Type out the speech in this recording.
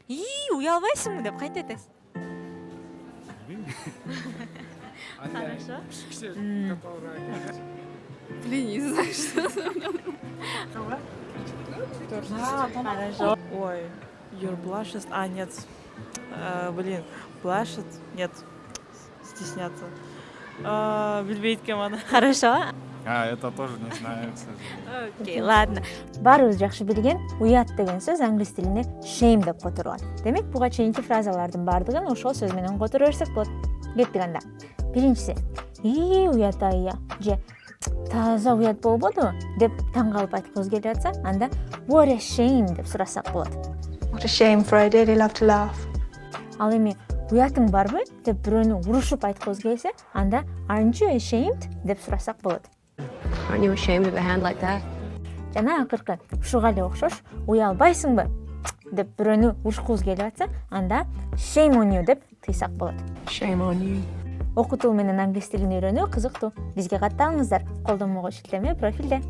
Уялбайсыңбы деп кантип айтасың? Хорошо. Блин, не знаю, что. Хорошо. Ой, Юр blushes. Нет. Blushes. Нет. Стесняться. Билбейт кем аны. Хорошо. Это тоже не знаю, к сожалению. Окей, ладно. Баарыбыз жакшы билген уят деген сөз англис тилинде shame деп которулат. Демек буга чейинки фразалардын баардыгын ошол сөз менен которо берсек болот. Кеттик анда. Биринчиси уят айя же таза уят болбоду деп таң калып айткыбыз келип атса, анда what a shame деп сурасак болот. What a shame, for I really love to laugh. Ал эми уятың барбы деп бирөөнү урушуп айткыбыз келсе, анда aren't you ashamed деп сурасак болот. Aren't you ashamed of a hand like that? Жана акыркы ушуга эле окшош уялбайсыңбы деп бирөөнү урушкубуз келип атса, анда shame on you деп тыйсак болот. Shame on you. Окутуу менен англис тилин үйрөнүү кызыктуу. Бизге катталыңыздар. Колдонмого шилтеме профилде.